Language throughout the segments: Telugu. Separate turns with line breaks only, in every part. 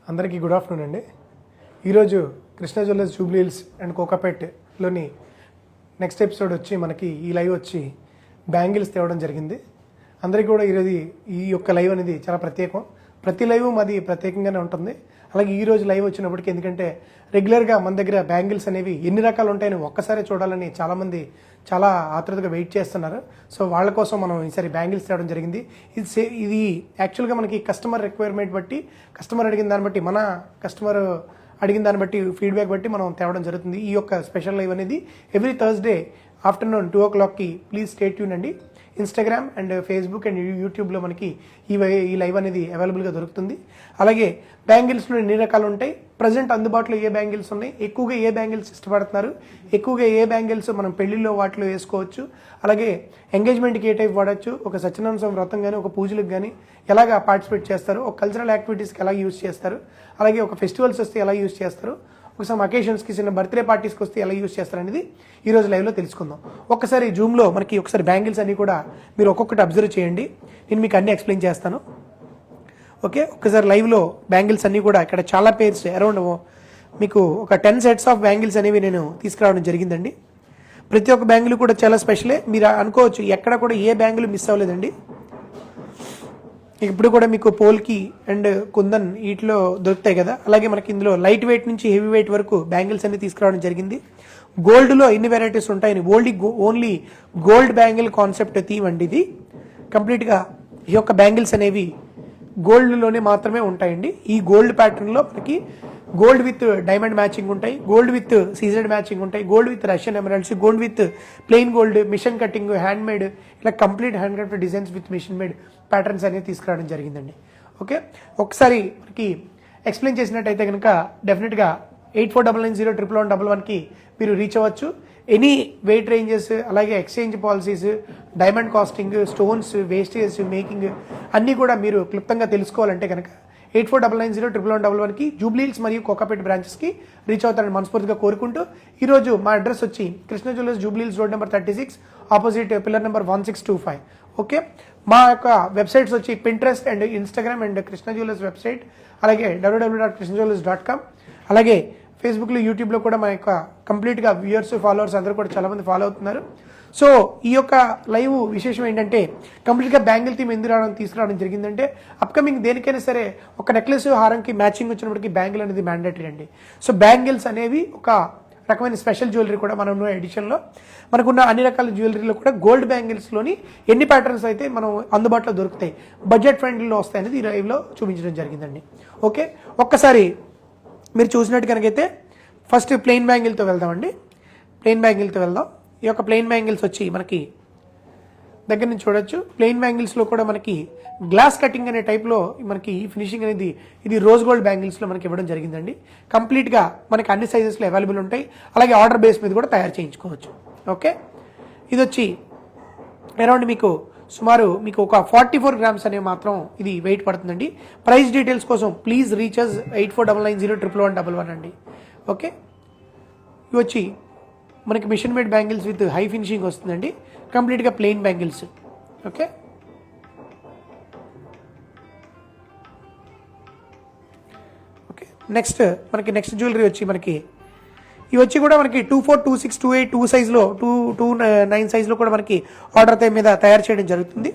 అందరికీ గుడ్ ఆఫ్టర్నూన్ అండి. ఈరోజు కృష్ణా జ్యువెలర్స్ జూబ్లీ హిల్స్ అండ్ కోకాపేట్లోని నెక్స్ట్ ఎపిసోడ్ వచ్చి మనకి ఈ లైవ్ వచ్చి బ్యాంగిల్స్ తేవడం జరిగింది. అందరికీ కూడా ఈరోజు ఈ యొక్క లైవ్ అనేది చాలా ప్రత్యేకం. ప్రతి లైవ్ మాది ప్రత్యేకంగానే ఉంటుంది. అలాగే ఈరోజు లైవ్ వచ్చినప్పటికీ ఎందుకంటే రెగ్యులర్గా మన దగ్గర బ్యాంగిల్స్ అనేవి ఎన్ని రకాలు ఉంటాయని ఒక్కసారి చూడాలని చాలామంది చాలా ఆతృతగా వెయిట్ చేస్తున్నారు. సో వాళ్ళ కోసం మనం ఈసారి బ్యాంగిల్స్ తేవడం జరిగింది. ఇది యాక్చువల్గా మనకి కస్టమర్ రిక్వైర్మెంట్ బట్టి, కస్టమర్ అడిగిన దాన్ని బట్టి, మన కస్టమర్ అడిగిన దాన్ని బట్టి, ఫీడ్బ్యాక్ బట్టి మనం తేవడం జరుగుతుంది. ఈ యొక్క స్పెషల్ లైవ్ అనేది ఎవ్రీ థర్స్డే ఆఫ్టర్నూన్ 2 o'clockకి ప్లీజ్ స్టే ట్యూన్ అండి. ఇన్స్టాగ్రామ్ అండ్ ఫేస్బుక్ అండ్ యూట్యూబ్లో మనకి ఈ లైవ్ అనేది అవైలబుల్గా దొరుకుతుంది. అలాగే బ్యాంగిల్స్లో ఎన్ని రకాలు ఉంటాయి, ప్రజెంట్ అందుబాటులో ఏ బ్యాంగిల్స్ ఉన్నాయి, ఎక్కువగా ఏ బ్యాంగిల్స్ ఇష్టపడుతున్నారు, ఎక్కువగా ఏ బ్యాంగిల్స్ మనం పెళ్లిలో వాటిలో వేసుకోవచ్చు, అలాగే ఎంగేజ్మెంట్కి ఏ టైప్ వాడచ్చు, ఒక సత్యనారాయణ వ్రతం కానీ ఒక పూజలకు కానీ ఎలాగా పార్టిసిపేట్ చేస్తారు, ఒక కల్చరల్ యాక్టివిటీస్కి ఎలా యూజ్ చేస్తారు, అలాగే ఒక ఫెస్టివల్స్ వస్తే ఎలా యూజ్ చేస్తారు, ఒక సమ్ అకేషన్స్కి చిన్న బర్త్డే పార్టీస్కి వస్తే ఎలా యూజ్ చేస్తారు అనేది ఈరోజు లైవ్లో తెలుసుకుందాం. ఒక్కసారి జూమ్లో మనకి ఒకసారి బ్యాంగిల్స్ అన్నీ కూడా మీరు ఒక్కొక్కటి అబ్జర్వ్ చేయండి. నేను మీకు అన్నీ ఎక్స్ప్లెయిన్ చేస్తాను. ఓకే, ఒక్కసారి లైవ్లో బ్యాంగిల్స్ అన్నీ కూడా ఇక్కడ చాలా పేర్స్ అరౌండ్ మీకు ఒక 10 sets ఆఫ్ బ్యాంగిల్స్ అనేవి నేను తీసుకురావడం జరిగిందండి. ప్రతి ఒక్క బ్యాంగిల్ కూడా చాలా స్పెషలే. మీరు అనుకోవచ్చు ఎక్కడ కూడా ఏ బ్యాంగిల్ మిస్ అవ్వలేదండి. ఇప్పుడు కూడా మీకు పోల్కి అండ్ కుందన్ వీటిలో దొరుకుతాయి కదా, అలాగే మనకి ఇందులో లైట్ వెయిట్ నుంచి హెవీ వెయిట్ వరకు బ్యాంగిల్స్ అన్ని తీసుకురావడం జరిగింది. గోల్డ్లో ఎన్ని వెరైటీస్ ఉంటాయని only gold bangle concept theme అండి ఇది. కంప్లీట్గా ఈ యొక్క బ్యాంగిల్స్ అనేవి గోల్డ్లోనే మాత్రమే ఉంటాయండి. ఈ గోల్డ్ ప్యాటర్న్లో మనకి గోల్డ్ విత్ డైమండ్ మ్యాచింగ్ ఉంటాయి, గోల్డ్ విత్ సీజెడ్ మ్యాచింగ్ ఉంటాయి, gold with Russian emeralds, gold with plain gold, machine cutting, hand made, ఇలా complete hand craft designs with machine made patterns అనేవి తీసుకురావడం జరిగిందండి. ఓకే, ఒకసారి మనకి ఎక్స్ప్లెయిన్ చేసినట్టయితే కనుక డెఫినెట్గా 84990111కి మీరు రీచ్ అవ్వచ్చు. ఎనీ వెయిట్ రేంజెస్, అలాగే exchange policies, diamond casting, stones, wastage, making అన్నీ కూడా మీరు క్లుప్తంగా తెలుసుకోవాలంటే కనుక 84990111కి జూబ్లీ హిల్స్ మరియు కోకాపేట్ బ్రాంచెస్కి రీచ్ అవుతారని మనస్ఫూర్తిగా కోరుకుంటూ, ఈరోజు మా అడ్రస్ వచ్చి Krishna jewellers Jubilee hills road number 36 opposite pillar number 1625. Okay, మా యొక్క వెబ్సైట్స్ వచ్చి Pinterest and Instagram and Krishna jewellers website, అలాగే www.krishnajewellers.com, అలాగే ఫేస్బుక్లో, యూట్యూబ్లో కూడా మన యొక్క కంప్లీట్గా వ్యూయర్స్, ఫాలోవర్స్ అందరూ కూడా చాలామంది ఫాలో అవుతున్నారు. సో ఈ యొక్క లైవ్ విశేషం ఏంటంటే కంప్లీట్గా బ్యాంగిల్ థీమ్ ఎందుకు తీసుకురావడం జరిగిందంటే అప్కమింగ్ దేనికైనా సరే ఒక నెక్లెస్ హారంకి మ్యాచింగ్ వచ్చినప్పటికీ బ్యాంగిల్ అనేది మ్యాండేటరీ అండి. సో బ్యాంగిల్స్ అనేవి ఒక రకమైన స్పెషల్ జ్యువెలరీ కూడా మనం ఎడిషన్లో మనకున్న అన్ని రకాల జ్యువెలరీలో కూడా గోల్డ్ బ్యాంగిల్స్లోని ఎన్ని ప్యాటర్న్స్ అయితే మనం అందుబాటులో దొరుకుతాయి, బడ్జెట్ ఫ్రెండ్లీలో వస్తాయి అనేది ఈ లైవ్లో చూపించడం జరిగిందండి. ఓకే, ఒక్కసారి మీరు చూసినట్టు కనుకైతే ఫస్ట్ ప్లెయిన్ బ్యాంగిల్తో వెళ్దామండి. ప్లెయిన్ బ్యాంగిల్తో వెళ్దాం. ఈ యొక్క ప్లెయిన్ బ్యాంగిల్స్ వచ్చి మనకి దగ్గర నుంచి చూడొచ్చు. ప్లెయిన్ బ్యాంగిల్స్లో కూడా మనకి గ్లాస్ కటింగ్ అనే టైప్లో మనకి ఈ ఫినిషింగ్ అనేది ఇది రోజ్ గోల్డ్ బ్యాంగిల్స్లో మనకి ఇవ్వడం జరిగిందండి. కంప్లీట్గా మనకి అన్ని సైజెస్లో అవైలబుల్ ఉంటాయి, అలాగే ఆర్డర్ బేస్ మీద కూడా తయారు చేయించుకోవచ్చు. ఓకే, ఇది వచ్చి అరౌండ్ మీకు సుమారు మీకు ఒక 44 grams అనేవి మాత్రం ఇది వెయిట్ పడుతుందండి. ప్రైస్ డీటెయిల్స్ కోసం ప్లీజ్ రీచర్స్ 84990111 అండి. ఓకే, ఇవి వచ్చి మనకి machine made bangles with high finishing వస్తుందండి, కంప్లీట్గా plain bangles. Okay, okay next next jewellery వచ్చి మనకి ఇవి వచ్చి కూడా మనకి 24, 26, 28, 2 సైజ్లో 229 సైజ్లో కూడా మనకి ఆర్డర్ మీద తయారు చేయడం జరుగుతుంది.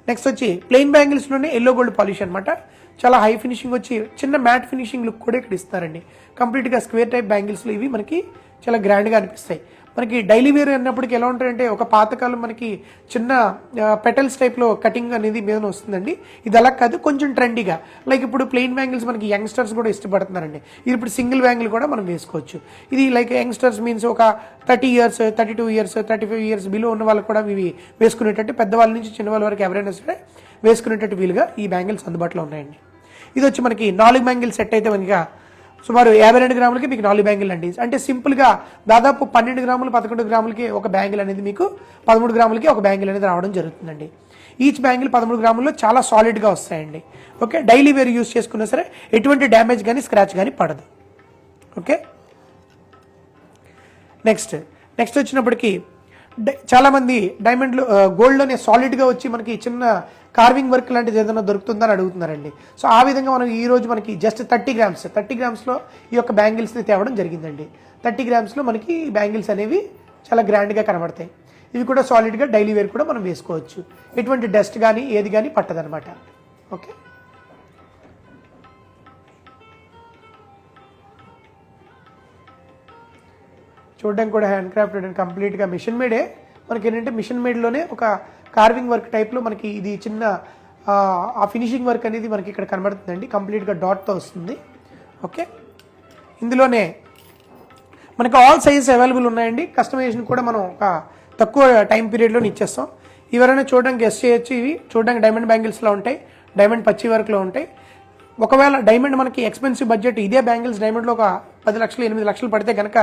నెక్స్ట్ వచ్చి ప్లెయిన్ బ్యాంగిల్స్లోనే ఎల్లో గోల్డ్ పాలిష్ అనమాట. చాలా హై ఫినిషింగ్ వచ్చి చిన్న మ్యాట్ ఫినిషింగ్ లుక్ కూడా ఇక్కడ ఇస్తారండి. కంప్లీట్గా స్క్వేర్ టైప్ బ్యాంగిల్స్లో ఇవి మనకి చాలా గ్రాండ్గా అనిపిస్తాయి. మనకి డైలీ వేర్ అన్నప్పటికీ ఎలా ఉంటాయంటే ఒక పాతకాలం మనకి చిన్న పెటల్స్ టైప్లో కటింగ్ అనేది మీద వస్తుందండి. ఇది అలా కాదు, కొంచెం ట్రెండీగా. లైక్ ఇప్పుడు ప్లెయిన్ బ్యాంగిల్స్ మనకి యంగ్స్టర్స్ కూడా ఇష్టపడుతున్నారండి. ఇది ఇప్పుడు సింగిల్ బ్యాంగిల్ కూడా మనం వేసుకోవచ్చు. ఇది లైక్ యంగ్స్టర్స్ మీన్స్ ఒక 30 years, 32 years, 35 years బిలో ఉన్న వాళ్ళు కూడా ఇవి వేసుకునేటట్టు, పెద్దవాళ్ళ నుంచి చిన్నవాళ్ళ వరకు ఎవరైనా సరే వేసుకునేటట్టు వీలుగా ఈ బ్యాంగిల్స్ అందుబాటులో ఉన్నాయండి. ఇది వచ్చి మనకి 4 బ్యాంగిల్ సెట్ అయితే మనకి సుమారు 52 grams మీకు 4 బ్యాంగిల్ అండి. అంటే సింపుల్గా దాదాపు 12 grams, 11 grams ఒక బ్యాంగిల్ అనేది మీకు 13 grams ఒక బ్యాంగిల్ అనేది రావడం జరుగుతుందండి. ఈచ్ బ్యాంగిల్ 13 grams చాలా సాలిడ్గా వస్తాయండి. ఓకే, డైలీ వేర్ యూస్ చేసుకున్నా సరే ఎటువంటి డ్యామేజ్ కానీ స్క్రాచ్ కానీ పడదు. ఓకే, నెక్స్ట్ వచ్చినప్పటికీ చాలామంది డైమండ్లు గోల్డ్లోనే సాలిడ్గా వచ్చి మనకి చిన్న కార్వింగ్ వర్క్ లాంటిది ఏదైనా దొరుకుతుందని అడుగుతున్నారండి. సో ఆ విధంగా మనం ఈ రోజు మనకి జస్ట్ 30 గ్రామ్స్లో ఈ యొక్క బ్యాంగిల్స్ని తేవడం జరిగిందండి. 30 గ్రామ్స్లో మనకి ఈ బ్యాంగిల్స్ అనేవి చాలా గ్రాండ్గా కనబడతాయి. ఇవి కూడా సాలిడ్గా డైలీ వేర్ కూడా మనం వేసుకోవచ్చు. ఎటువంటి డస్ట్ కానీ ఏది కానీ పట్టదనమాట. ఓకే, చూడడానికి కూడా హ్యాండ్ క్రాఫ్టెడ్ అండ్ కంప్లీట్గా మిషన్ మేడే. మనకి ఏంటంటే మిషన్ మేడ్లోనే ఒక కార్వింగ్ వర్క్ టైప్లో మనకి ఇది చిన్న ఆ ఫినిషింగ్ వర్క్ అనేది మనకి ఇక్కడ కనబడుతుందండి. కంప్లీట్గా డాట్తో వస్తుంది. ఓకే, ఇందులోనే మనకి ఆల్ సైజెస్ అవైలబుల్ ఉన్నాయండి. కస్టమైజేషన్ కూడా మనం ఒక తక్కువ టైం పీరియడ్లో ఇచ్చేస్తాం. ఎవరైనా చూడడానికి గెస్ట్ చేయొచ్చు. ఇవి చూడడానికి డైమండ్ బ్యాంగిల్స్లో ఉంటాయి, డైమండ్ పచ్చి వర్క్లో ఉంటాయి. ఒకవేళ డైమండ్ మనకి ఎక్స్పెన్సివ్ బడ్జెట్ ఇదే బ్యాంగిల్స్ డైమండ్లో ఒక 10 లక్షలు 8 లక్షలు పడితే కనుక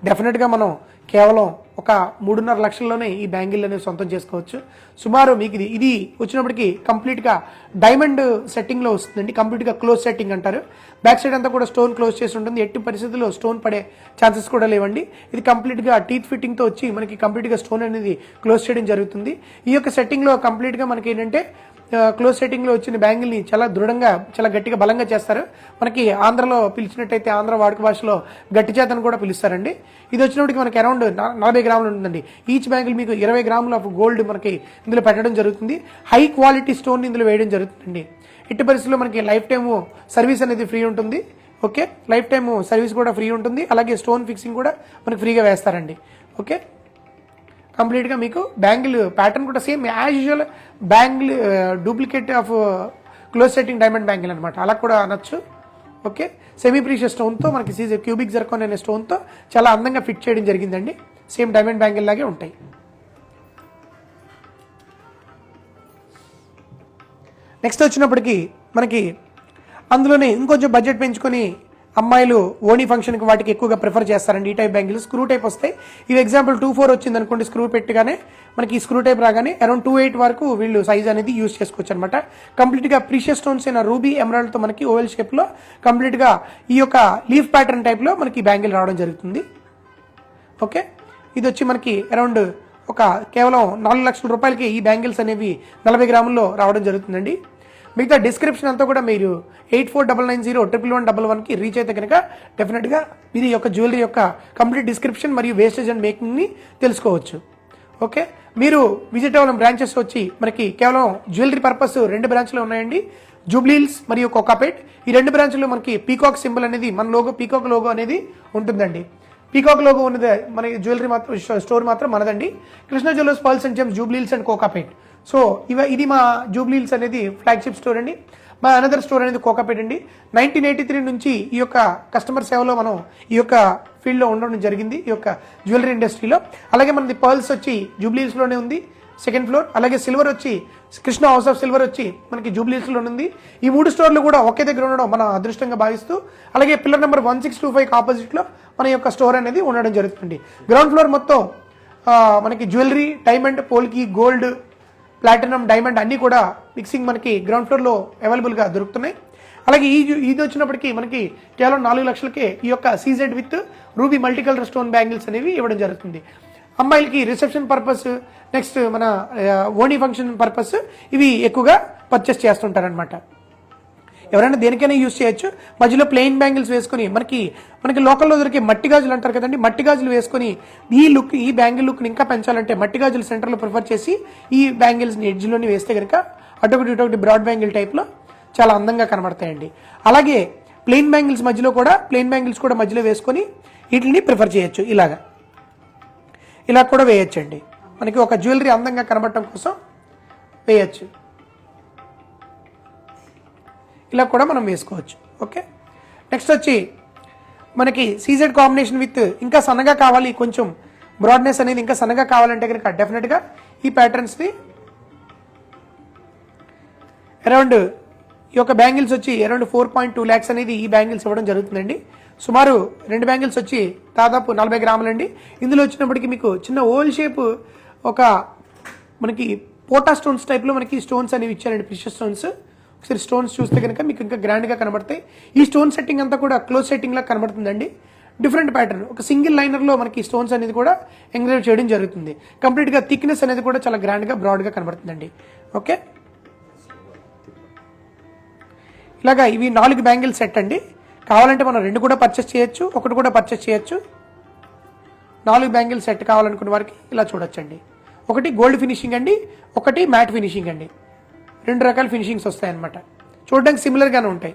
డెఫినెట్గా మనం కేవలం ఒక 3.5 లక్షల్లోనే ఈ బ్యాంగిల్ అనేది సొంతం చేసుకోవచ్చు. సుమారు మీకు ఇది వచ్చినప్పటికీ కంప్లీట్గా డైమండ్ సెట్టింగ్లో వస్తుందండి. కంప్లీట్గా క్లోజ్ సెట్టింగ్ అంటారు. బ్యాక్ సైడ్ అంతా కూడా స్టోన్ క్లోజ్ చేసి ఉంటుంది. ఎట్టి పరిస్థితుల్లో స్టోన్ పడే ఛాన్సెస్ కూడా లేవండి. ఇది కంప్లీట్గా టీత్ ఫిట్టింగ్తో వచ్చి మనకి కంప్లీట్గా స్టోన్ అనేది క్లోజ్ చేయడం జరుగుతుంది. ఈ యొక్క సెట్టింగ్లో కంప్లీట్గా మనకి ఏంటంటే క్లోజ్ సెట్టింగ్లో వచ్చిన బ్యాంగిల్ని చాలా దృఢంగా చాలా గట్టిగా బలంగా చేస్తారు. మనకి ఆంధ్రలో పిలిచినట్టయితే ఆంధ్ర వాడుక భాషలో గట్టి చేతను కూడా పిలుస్తారండి. ఇది వచ్చినప్పటికి మనకి అరౌండ్ 40 గ్రాములు ఉంటుందండి. ఈచ్ బ్యాంగిల్ మీకు 20 గ్రాములు ఆఫ్ గోల్డ్ మనకి ఇందులో పెట్టడం జరుగుతుంది. హై క్వాలిటీ స్టోన్ ఇందులో వేయడం జరుగుతుందండి. ఎట్టి పరిస్థితుల్లో మనకి లైఫ్ టైమ్ సర్వీస్ అనేది ఫ్రీ ఉంటుంది. ఓకే, లైఫ్ టైమ్ సర్వీస్ కూడా ఫ్రీ ఉంటుంది. అలాగే స్టోన్ ఫిక్సింగ్ కూడా మనకి ఫ్రీగా వేస్తారండి. ఓకే, కంప్లీట్గా మీకు బ్యాంగిల్ ప్యాటర్న్ కూడా same as usual bangle duplicate of close setting diamond bangle అనమాట, అలా కూడా అనొచ్చు. ఓకే, సెమీ ప్రీషియస్ స్టోన్తో మనకి క్యూబిక్ జర్కాన్ అనే స్టోన్తో చాలా అందంగా ఫిట్ చేయడం జరిగిందండి. సేమ్ డైమండ్ బ్యాంగిల్ లాగే ఉంటాయి. నెక్స్ట్ వచ్చినప్పటికీ మనకి అందులోనే ఇంకొంచెం బడ్జెట్ పెంచుకొని అమ్మాయిలు ఓణీ ఫంక్షన్కి వాటికి ఎక్కువగా ప్రిఫర్ చేస్తారండి. ఈ టైప్ బ్యాంగిల్స్ స్క్రూ టైప్ వస్తాయి. ఇవి ఎగ్జాంపుల్ 2.4 వచ్చింది అనుకోండి, స్క్రూ పెట్టగానే మనకి ఈ స్క్రూ టైప్ రాగానే అరౌండ్ 2.8 వరకు వీళ్ళు సైజ్ అనేది యూజ్ చేసుకోవచ్చు అనమాట. కంప్లీట్గా ప్రీషియస్ స్టోన్స్ అయిన రూబీ ఎమరాల్డ్తో మనకి ఓవెల్ షేప్లో కంప్లీట్గా ఈ యొక్క లీఫ్ ప్యాటర్న్ టైప్లో మనకి బ్యాంగిల్ రావడం జరుగుతుంది. ఓకే, ఇది వచ్చి మనకి అరౌండ్ ఒక కేవలం 4 లక్షల రూపాయలకి ఈ బ్యాంగిల్స్ అనేవి 40 గ్రాముల్లో రావడం జరుగుతుందండి. మిగతా డిస్క్రిప్షన్ అంతా కూడా మీరు 8499011111కి రీచ్ అయితే కనుక డెఫినెట్గా మీరు ఈ యొక్క జ్యువెలరీ యొక్క కంప్లీట్ డిస్క్రిప్షన్ మరియు వేస్టేజ్ అండ్ మేకింగ్ని తెలుసుకోవచ్చు. ఓకే, మీరు విజిట్ అవ్వడం బ్రాంచెస్ వచ్చి మనకి కేవలం జ్యువెలరీ పర్పస్ 2 బ్రాంచ్లు ఉన్నాయండి, జూబ్లీహిల్స్ మరియు కోకాపేట్. ఈ 2 బ్రాంచ్లో మనకి పీకాక్ సింబల్ అనేది మన లోగో పీకాక్ లోగో అనేది ఉంటుందండి. పీకాక్ లోగో ఉన్నది మన జ్యువెలరీ మాత్రం స్టోర్ మాత్రం మనదండి. Krishna jewellers pearls and Gems Jubilee Hills and Kokapet. So ఇది మా జూబ్లీహిల్స్ అనేది ఫ్లాగ్షిప్ స్టోర్ అండి. మా అనదర్ స్టోర్ అనేది కోకాపేట్ అండి. 1983 నుంచి ఈ యొక్క కస్టమర్ సేవలో మనం ఈ యొక్క ఫీల్డ్లో ఉండడం జరిగింది, ఈ యొక్క జ్యువెలరీ ఇండస్ట్రీలో. అలాగే మనది పర్ల్స్ వచ్చి జూబ్లీహిల్స్లోనే ఉంది, 2nd ఫ్లోర్. అలాగే సిల్వర్ వచ్చి కృష్ణ హౌస్ ఆఫ్ సిల్వర్ వచ్చి మనకి జూబ్లీహిల్స్లో ఉంది. ఈ 3 స్టోర్లు కూడా ఒకే దగ్గర ఉండడం మన అదృష్టంగా భావిస్తూ, అలాగే పిల్లర్ నెంబర్ 1625 ఆపోజిట్లో మన యొక్క స్టోర్ అనేది ఉండడం జరుగుతుంది. గ్రౌండ్ ఫ్లోర్ మొత్తం మనకి jewellery, diamond, polki, gold, platinum, diamond అన్నీ కూడా మిక్సింగ్ మనకి గ్రౌండ్ ఫ్లోర్లో అవైలబుల్గా దొరుకుతున్నాయి. అలాగే ఇది వచ్చినప్పటికీ మనకి కేవలం 4 లక్షలకే ఈ యొక్క CZ with ruby multi colour stone bangles అనేవి ఇవ్వడం జరుగుతుంది. అమ్మాయిలకి రిసెప్షన్ పర్పస్, నెక్స్ట్ మన ఓణీ ఫంక్షన్ పర్పస్ ఇవి ఎక్కువగా పర్చేస్ చేస్తుంటారనమాట. ఎవరైనా దేనికైనా యూజ్ చేయొచ్చు. మధ్యలో ప్లెయిన్ బ్యాంగిల్స్ వేసుకొని మనకి లోకల్లో దొరికే మట్టి గాజులు అంటారు కదండి, మట్టి గాజులు వేసుకొని ఈ బ్యాంగిల్ లుక్ని ఇంకా పెంచాలంటే మట్టి గాజులు సెంటర్లో ప్రిఫర్ చేసి ఈ బ్యాంగిల్స్ని ఎడ్జ్లోని వేస్తే కనుక అటొకటి బ్రాడ్ బ్యాంగిల్ టైప్లో చాలా అందంగా కనబడతాయండి. అలాగే ప్లెయిన్ బ్యాంగిల్స్ కూడా మధ్యలో వేసుకొని వీటిని ప్రిఫర్ చేయొచ్చు. ఇలా కూడా వేయచ్చండి. మనకి ఒక జ్యువెలరీ అందంగా కనబడటం కోసం వేయచ్చు. ఇలా కూడా మనం వేసుకోవచ్చు. ఓకే, నెక్స్ట్ వచ్చి మనకి సీజెడ్ కాంబినేషన్ విత్ ఇంకా సన్నగా కావాలి, కొంచెం బ్రాడ్నెస్ అనేది ఇంకా సన్నగా కావాలంటే కనుక డెఫినెట్గా ఈ ప్యాటర్న్స్ని అరౌండ్ ఈ యొక్క బ్యాంగిల్స్ వచ్చి అరౌండ్ 4.2 lakhs అనేది ఈ బ్యాంగిల్స్ ఇవ్వడం జరుగుతుందండి. సుమారు 2 బ్యాంగిల్స్ వచ్చి దాదాపు 40 గ్రాములండి. ఇందులో వచ్చినప్పటికీ మీకు చిన్న ఓవల్ షేప్ ఒక మనకి పోటా స్టోన్స్ టైప్లో మనకి స్టోన్స్ అనేవి ఇచ్చారండి, ప్రిషియస్ స్టోన్స్. ఒకసారి స్టోన్స్ చూస్తే కనుక మీకు ఇంకా గ్రాండ్గా కనబడతాయి. ఈ స్టోన్ సెట్టింగ్ అంతా కూడా క్లోజ్ సెట్టింగ్ లా కనబడుతుందండి. డిఫరెంట్ ప్యాటర్న్, ఒక సింగిల్ లైనర్లో మనకి స్టోన్స్ అనేది కూడా ఎంగ్రేవ్ చేయడం జరుగుతుంది. కంప్లీట్గా థిక్నెస్ అనేది కూడా చాలా గ్రాండ్గా బ్రాడ్గా కనబడుతుందండి. ఓకే, ఇలాగా ఇవి 4 బ్యాంగిల్ సెట్ అండి. కావాలంటే మనం 2 కూడా పర్చేస్ చేయొచ్చు, 1 కూడా పర్చేస్ చేయొచ్చు. 4 బ్యాంగిల్ సెట్ కావాలనుకున్న వారికి ఇలా చూడొచ్చండి. ఒకటి గోల్డ్ ఫినిషింగ్ అండి, ఒకటి మ్యాట్ ఫినిషింగ్ అండి. 2 రకాల ఫినిషింగ్స్ వస్తాయి అన్నమాట. చూడడానికి సిమిలర్గానే ఉంటాయి.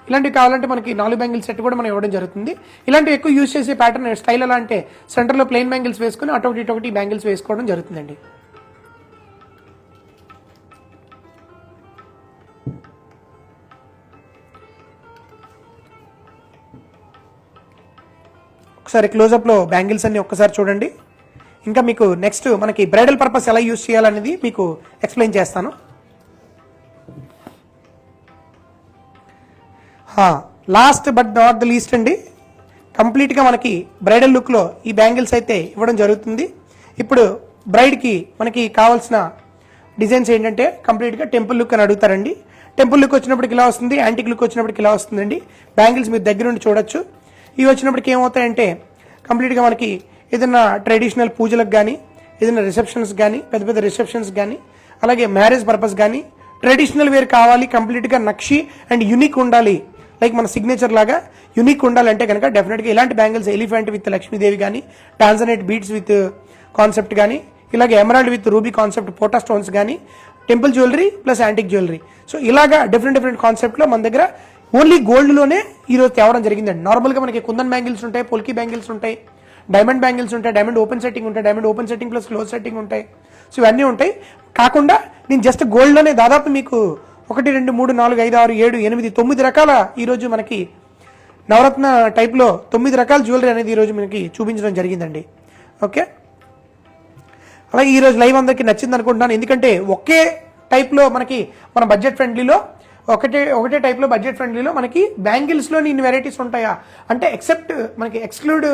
ఇలాంటివి కావాలంటే మనకి 4 బ్యాంగిల్ సెట్ కూడా మనం ఇవ్వడం జరుగుతుంది. ఇలాంటివి ఎక్కువ యూజ్ చేసే ప్యాటర్న్ స్టైల్ ఎలా అంటే సెంటర్లో ప్లెయిన్ బ్యాంగిల్స్ వేసుకుని అటొకటి బ్యాంగిల్స్ వేసుకోవడం జరుగుతుందండి. ఒకసారి క్లోజప్లో బ్యాంగిల్స్ అన్ని ఒక్కసారి చూడండి. ఇంకా మీకు నెక్స్ట్ మనకి బ్రైడల్ పర్పస్ ఎలా యూజ్ చేయాలనేది మీకు ఎక్స్ప్లెయిన్ చేస్తాను. Last but not the least అండి, కంప్లీట్గా మనకి బ్రైడల్ లుక్లో ఈ బ్యాంగిల్స్ అయితే ఇవ్వడం జరుగుతుంది. ఇప్పుడు బ్రైడ్కి మనకి కావాల్సిన డిజైన్స్ ఏంటంటే కంప్లీట్గా టెంపుల్ లుక్ అని అడుగుతారండి. టెంపుల్ లుక్ వచ్చినప్పటికి ఇలా వస్తుంది, యాంటిక్ లుక్ వచ్చినప్పటికి ఇలా వస్తుందండి. బ్యాంగిల్స్ మీరు దగ్గర నుండి చూడొచ్చు. ఇవి వచ్చినప్పటికి ఏమవుతాయంటే కంప్లీట్గా మనకి ఏదైనా ట్రెడిషనల్ పూజలకు కానీ, ఏదైనా రిసెప్షన్స్ కానీ, పెద్ద పెద్ద రిసెప్షన్స్ కానీ, అలాగే మ్యారేజ్ పర్పస్ కానీ ట్రెడిషనల్ వేర్ కావాలి, కంప్లీట్గా నక్షి అండ్ యూనిక్ ఉండాలి, లైక్ మన సిగ్నేచర్ లాగా యూనిక్ ఉండాలంటే కనుక డెఫినెట్గా ఇలాంటి బ్యాంగిల్స్ ఎలిఫెంట్ విత్ లక్ష్మీదేవి కానీ, టాన్జనైట్ బీడ్స్ విత్ కాన్సెప్ట్ కానీ, ఇలాగే ఎమరాల్డ్ విత్ రూబీ కాన్సెప్ట్ పోటా స్టోన్స్ కానీ, temple jewellery plus antique jewellery. So ఇలాగా డిఫరెంట్ కాన్సెప్ట్లో మన దగ్గర ఓన్లీ గోల్డ్లోనే ఈరోజు తేవడం జరిగిందండి. నార్మల్గా మనకి కుందన్ బ్యాంగిల్స్ ఉంటాయి, పొల్కీ బ్యాంగిల్స్ ఉంటాయి, డైమండ్ బ్యాంగిల్స్ ఉంటాయి, డైమండ్ ఓపెన్ సెట్టింగ్ ఉంటాయి, diamond open setting plus close setting ఉంటాయి. సో ఇవన్నీ ఉంటాయి. కాకుండా నేను జస్ట్ గోల్డ్లోనే దాదాపు మీకు 1, 2, 3, 4, 5, 6, 7, 8, 9 రకాల ఈరోజు మనకి నవరత్న టైప్లో 9 రకాల జ్యువెలరీ అనేది ఈరోజు మనకి చూపించడం జరిగిందండి. ఓకే, అలాగే ఈరోజు లైవ్ అందరికీ నచ్చింది అనుకుంటున్నాను. ఎందుకంటే ఒకే టైప్లో మనకి మన బడ్జెట్ ఫ్రెండ్లీలో ఒకటే టైప్లో బడ్జెట్ ఫ్రెండ్లీలో మనకి బ్యాంగిల్స్లో ఇన్ని వెరైటీస్ ఉంటాయా అంటే ఎక్సెప్ట్ మనకి exclude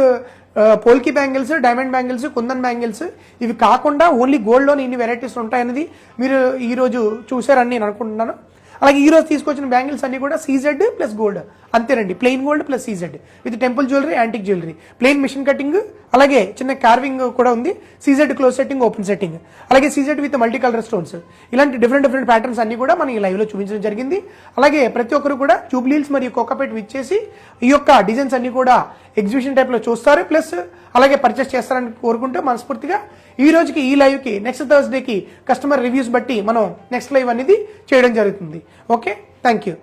polki bangles, diamond bangles, kundan bangles ఇవి కాకుండా ఓన్లీ గోల్డ్లోని ఇన్ని వెరైటీస్ ఉంటాయనేది మీరు ఈరోజు చూసారని నేను అనుకుంటున్నాను. అలాగే ఈరోజు తీసుకొచ్చిన బ్యాంగిల్స్ అన్ని కూడా సీజెడ్ ప్లస్ గోల్డ్ అంతేనండి, plain gold plus CZ with temple jewellery, antique jewellery, plain machine cutting, అలాగే చిన్న కార్వింగ్ కూడా ఉంది, CZ close setting, open setting, అలాగే CZ with multi colour stones. ఇలాంటి డిఫరెంట్ ప్యాటర్న్స్ అన్ని కూడా మనం ఈ లైవ్లో చూపించడం జరిగింది. అలాగే ప్రతి ఒక్కరు కూడా జూబ్లీహిల్స్ మరియు కోకాపేట్ విచ్చేసి ఈ యొక్క డిజైన్స్ అన్ని కూడా ఎగ్జిబిషన్ టైప్లో చూస్తారు, ప్లస్ అలాగే పర్చేస్ చేస్తారని కోరుకుంటూ మనస్ఫూర్తిగా ఈ రోజుకి ఈ లైవ్కి నెక్స్ట్ థర్స్డేకి కస్టమర్ రివ్యూస్ బట్టి మనం నెక్స్ట్ లైవ్ అనేది చేయడం జరుగుతుంది. Okay, thank you.